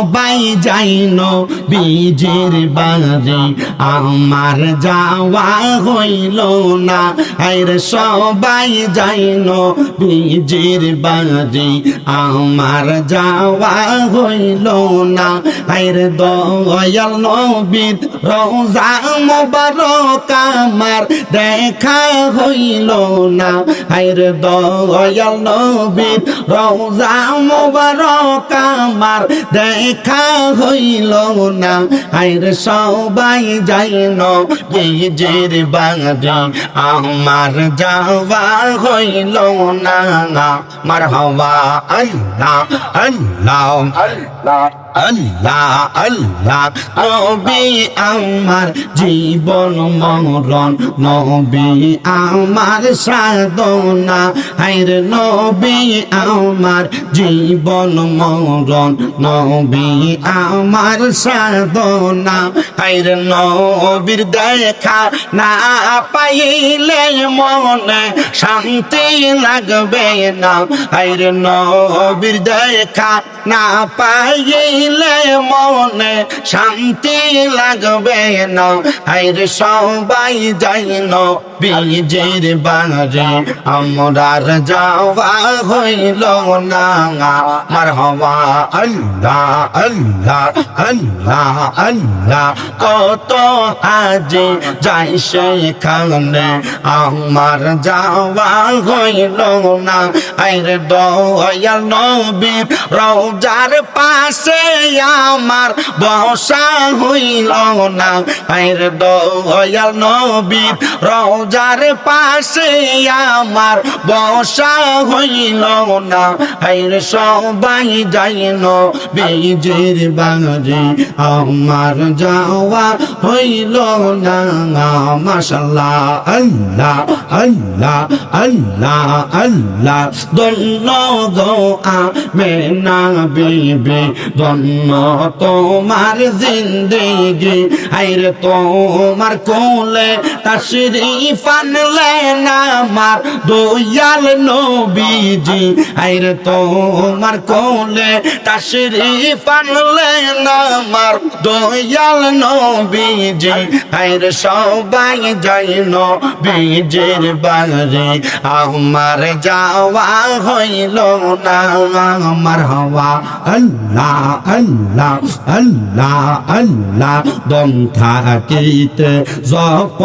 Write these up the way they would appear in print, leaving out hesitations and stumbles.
সবাই যাইন বীজের বাড়ি আমার যাওয়া হইল না আরে সবাই যাইন বীজের বাড়ি আমার যাওয়া হইল না আরে দয়াল নবীর রওজা মোবারক আমার দেখা হইল না আরে দয়াল নবীর রওজা মোবারক আমার দেখা হইল না আরে সবাই যাইন বীজের বাড়ি আমার যাওয়া হইল না মারহাবা আল্লাহ আল্লাহ আল্লাহ আল্লাহ আল্লাহ নবী আমার জীবন মরণ নবী আমার সাধনা হায়রে নবী আমার জীবন মরণ নবী আমার সাধনা হায়রে নবীর দেখা না পাইলে মনে শান্তি লাগবে না হায়রে নবীর দেখা না পাইলে মনে শান্তি লাগবে না হায়রে সবাই যাইন বীজের বাড়ি আমরার যাওয়া হইল না মারহাবা আল্লাহ আল্লাহ আল্লাহ আল্লাহ কত আজি যাই সেখানে আমার যাওয়া হইল না আরে দয়াল নবীর রওজার পাশে আমার বসা হইল না আরে দয়াল নবীর রওজার পাশে আমার বসা হইল না আরে সবাই যাইন বীজের বাড়ি আমার যাওয়া হইল না মাশাআল্লাহ আল্লাহ আল্লাহ আল্লাহ আল্লাহ ধন্য গো আমেনা বিবি ধন্য তোমার জিন্দেগি আইরে তোমার কোলে তাশরীফ আনলেন আমার দয়াল নবীজি আইরে তোমার কোলে তাশরীফ আনলেন আমার দয়াল নবীজি আইরে সবাই যাইন বীজের বাড়ি আমার যাওয়া হইল না মারহাবা আল্লাহ আল্লাহ আল্লাহ আল্লাহ দম থাকিতে জপ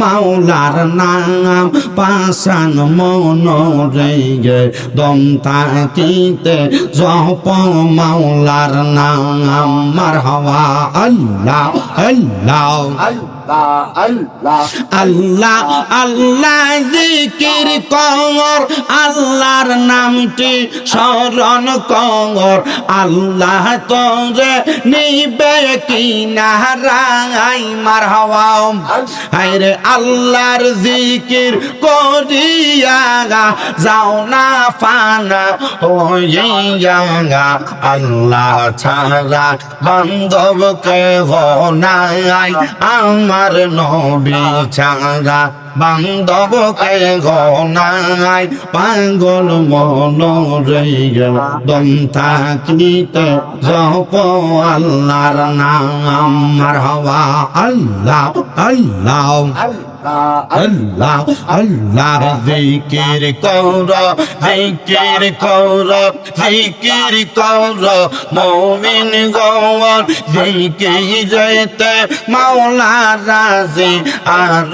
মাওলার নাম পাশান মন রে দম থাকিতে জপ মাওলার নাম মারহাবা আল্লাহ আল্লাহ আল্লাহ আল্লাহ আল্লাহ জিকির কর আল্লাহর নামটি স্মরণ কর আল্লাহ তোরে নিবে কিনারাই মারহাবা আরে আল্লাহর জিকির করিয়া যাও না ফানা হইয়া আল্লাহ ছাড়া বান্ধব কেহ নাই আমার নবী ছাড়া বান্ধব কেহ নাই পাগল মন রে দম থাকিতে জপ আল্লাহর নাম মারহাবা আল্লাহ আল্লাহ আল্লাহ আল্লাহ জিকির কর জিকির কর জিকির কর মুমিন গওয়ার জিকিরেতে মাওলা রাজি আর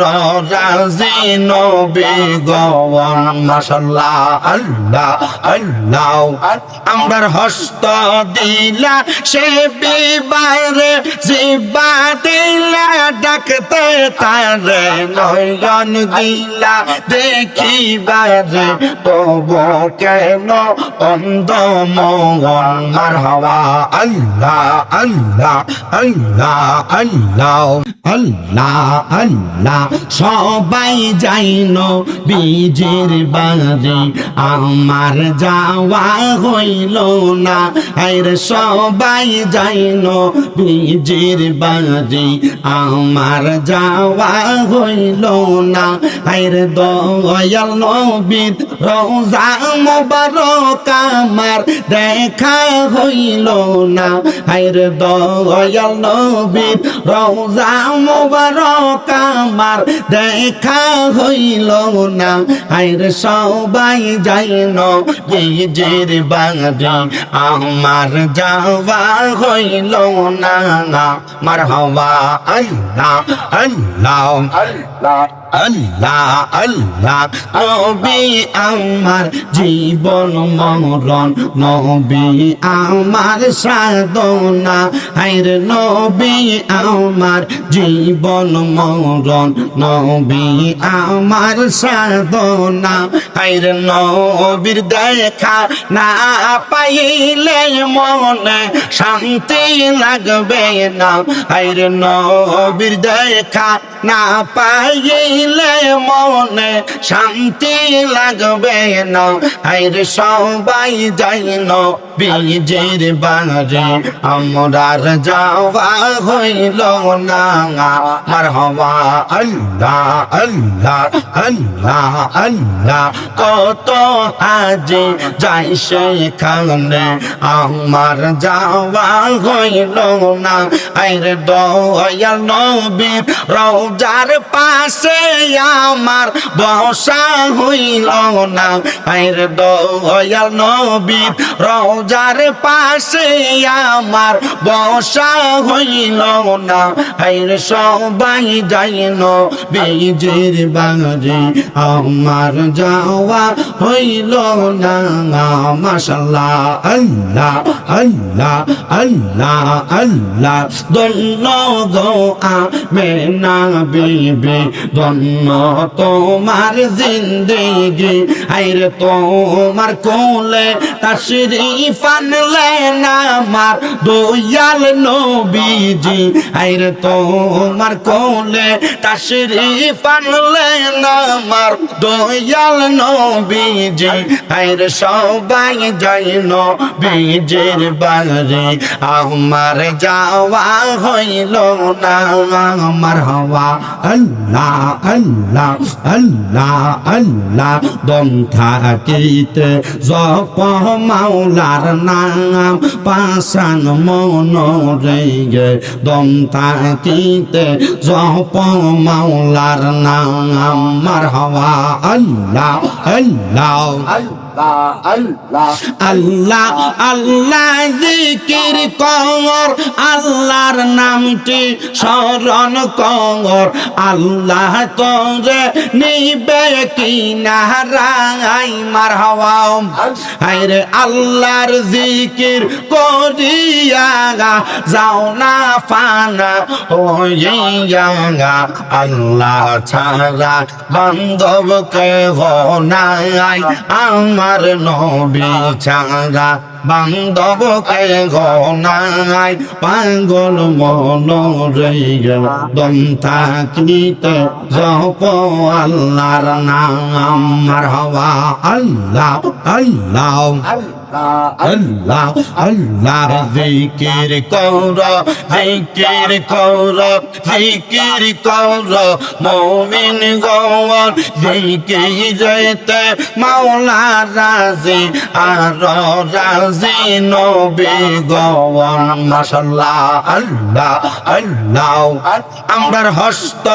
রাজি নবী গওয়ার মাশাআল্লাহ আল্লাহ আল্লাহ আমরার হস্ত দিলা সে বিবারে জিবা দিলা ডাকতে তারে নয়ন দিলা দেখিবারে তব কেন অন্ধ মন মারহাবা আল্লাহ আল্লাহ আল্লাহ আল্লাহ আল্লাহ আল্লাহ সবাই যাইন বীজের বাড়ি আমার যাওয়া হইল না আরে সবাই যাইন বীজের বাড়ি আমার যাওয়া হইল না আরে দয়াল নবীর রওজা মোবারক আমার দেখা হইল না আরে দয়াল নবীর রওজা মোবারক আমার দেখা হইল না আইরে সবাই যাইন বীজের বাড়ি আমার যাওয়া হইল না মারহাবা আল্লাহ আল্লাহ আল্লাহ আল্লাহ আল্লাহ নবী আমার জীবন মরণ নবী আমার সাধনা আইরে নবী আমার জীবন মরণ নবী আমার সাধনা আইরে নবীর দেখা না পাইলে মনে শান্তি লাগবে না আইরে নবীর দেখা না পাইলে মনে শান্তি লাগবে না আইরে সবাই যাইন বীজের বাড়ি আমরার যাওয়া হইল না মারহাবা আল্লাহ আল্লাহ আল্লাহ আল্লাহ কত আজি যাই সেখানে আমার যাওয়া হইল না আইরে দয়াল নবীর রওজার পাশে আমার বসা হইল না আইরে দয়াল নবীর রওজার পাশে আমার বসা হইল না আইরে সবাই যাইন বীজের বাড়ি আমার যাওয়া হইল না মাশাআল্লাহ আল্লাহ আল্লাহ আল্লাহ আল্লাহ ধন্য গো আমেনা বিবি ধন্য তোমার জিন্দেগি আইরে তোমার কোলে তাশরীফ আনলেন আমার দয়াল নবীজি আইরে তোমার কোলে তাশরীফ আনলেন আমার দয়াল নবীজি আইরে সবাই যাইন বীজের বাড়ি আমার যাওয়া হইল না মারহাবা আল্লাহ আল্লাহ আল্লাহ আল্লাহ দম থাকিতে জপ মাওলার নাম পাশান মন রে দম থাকিতে জপ মাওলার নাম মারহাবা আল্লাহ আল্লাহ আল্লাহ আল্লাহ আল্লাহ জিকির কর আল্লাহর নামটি স্মরণ কর আল্লাহ তোরে নিবে কিনারাই মারহাবা আইরে আল্লাহর জিকির করিয়া যাও না ফানা হইয়া আল্লাহ ছাড়া বান্ধব কেহ নাই আমার নবী ছাড়া বান্ধব কে গনাই পাগল মন রে দম থাকিতে জপ আল্লাহর নাম মারহাবা আল্লাহ আল্লাহ আল্লাহ আল্লাহ জিকির কর জিকির কর জিকির কর মুমিন গওয়ার জিকিরেতে মাওলা রাজি আর রাজি নবী গওয়ার মাশাআল্লাহ আল্লাহ আল্লাহ আমরার হস্ত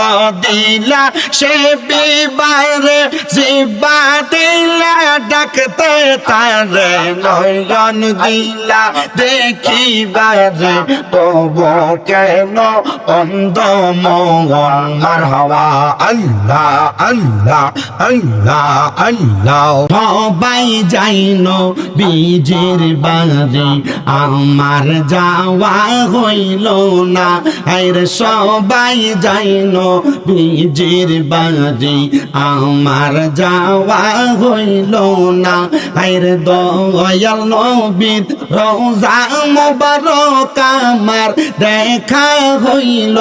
দিলা সে বিবারে জিবা দিলা ডাকতে তারে নয়ন দিলা দেখিবারে তব কেন অন্ধ মন মারহাবা আল্লাহ আল্লাহ আল্লাহ আল্লাহ সবাই যাইন বীজের বাড়ি আমার যাওয়া হইল না আইরে সবাই যাইন বীজের বাড়ি আমার যাওয়া হইল না আইরে দয়াল নবীর রওজা মোবারক আমার দেখা হইল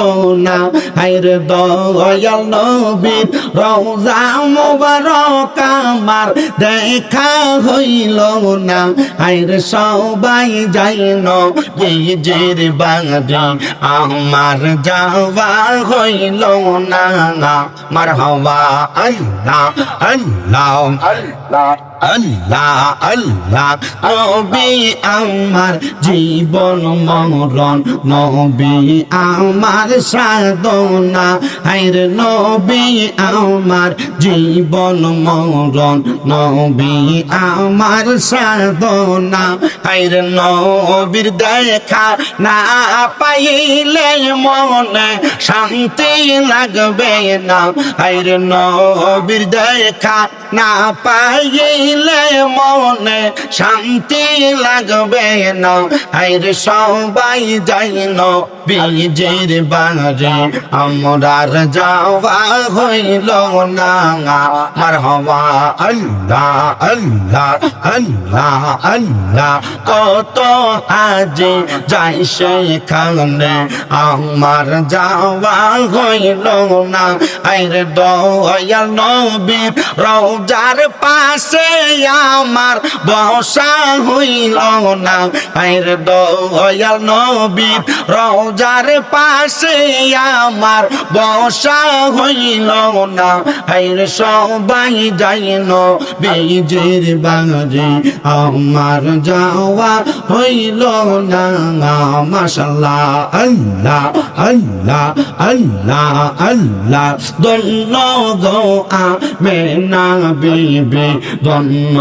না হায়রে দয়াল নবীর রওজা মোবারক আমার দেখা হইল না হায়রে সবাই যাই নবীজির বাড়ি আমার যাওয়া হইল না মারহাবা আল্লাহ আল্লাহ আল্লাহ আল্লাহ আল্লাহ নবী আমার জীবন মরণ নবী আমার সাধনা হায়রে নবী আমার জীবন মরণ নবী আমার সাধনা হায়রে নবীর দেখা না পাইলে মনে শান্তি লাগবে না হায়রে নবীর দেখা না পাইলে মনে শান্তি লাগবে না হায়রে সবাই যাই নবীজির বাড়ি আমরার যাওয়া হইল না মারহাবা আল্লাহ আল্লাহ আল্লাহ আল্লাহ কত আজি যাই সেখানে আমার যাওয়া হইল না হায়রে দয়াল নবীর রওজার পাশে আমার বসা হইল না হায়রে দয়াল নবীর রওজার পাশে আমার বসা হইল না হায়রে সবাই যাই নবীজির বাড়ি আমার যাওয়া হইল না মাশাআল্লাহ আল্লাহ আল্লাহ আল্লাহ আল্লাহ ধন্য গো আমেনা বিবি ধন্য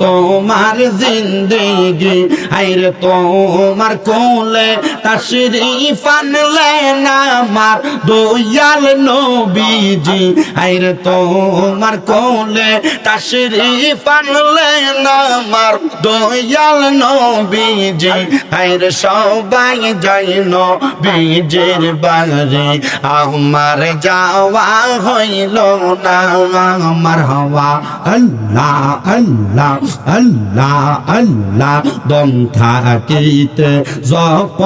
তোমার জিন্দেগি হায়রে তোমার কোলে তাশরীফ আনলেন আমার দয়াল নবীজি হায়রে তোমার কোলে তাশরীফ আনলেন আমার দয়াল নবীজি হায়রে সবাই যাই নবীজির বাড়ি আমার যাওয়া হইল না মারহাবা আল্লাহ আল্লাহ আল্লাহ আল্লাহ দম থাকিতে জপ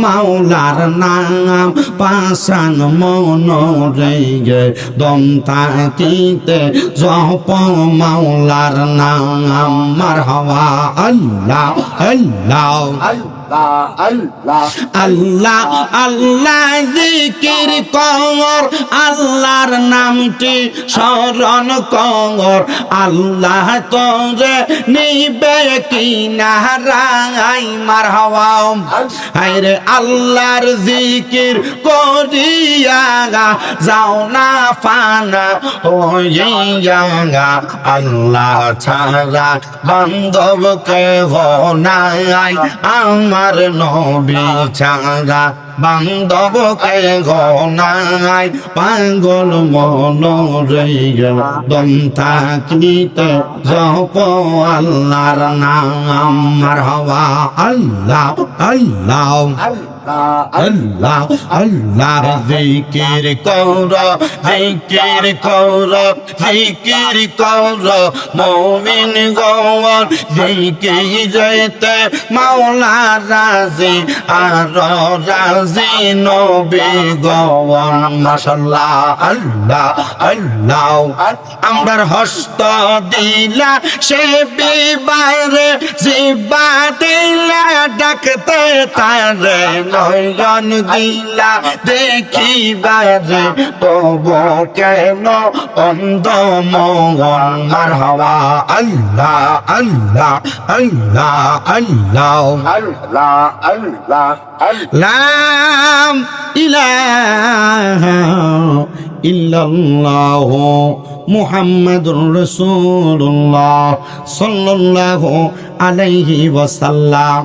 মাওলার নাম পাশান মন রে দম থাকিতে জপ মাওলার নাম মারহাবা আল্লাহ আল্লাহ আল্লাহ আল্লাহ আল্লাহ জিকির কর আল্লাহর নামটি স্মরণ কর আল্লাহ তোরে নিবে কিনারাই মারহাবা হায়রে আল্লাহর জিকির করিয়া যাও না ফানা হইয়া আল্লাহ ছাড়া বান্ধব কেহ নাই আমার নবী ছাড়া বান্ধব কেহ নাই পাগল মন রে দম থাকিতে জপ আল্লাহর নাম মারহাবা আল্লাহ আল্লাহ আল্লাহ আল্লাহ জিকির কর জিকির কর জিকির কর মুমিন গওয়ার জিকিরেতে মাওলা রাজি আর রাজি নবী গওয়ার মাশাআল্লাহ আল্লাহ আল্লাহ আমরার হস্ত দিলা সে বিবারে জিবা দিলা ডাকতে তারে নয়ন দিলা দেখিবারে তবু কেন অন্ধ মন মারহাবা আল্লাহ আল্লাহ আল্লাহ আল্লাহ আল্লাহ আল্লাহ লা ইলাহা ইল্লাল্লাহ মুহাম্মাদুর রাসূলুল্লাহ সাল্লাল্লাহু আলাইহি ওয়াসাল্লাম।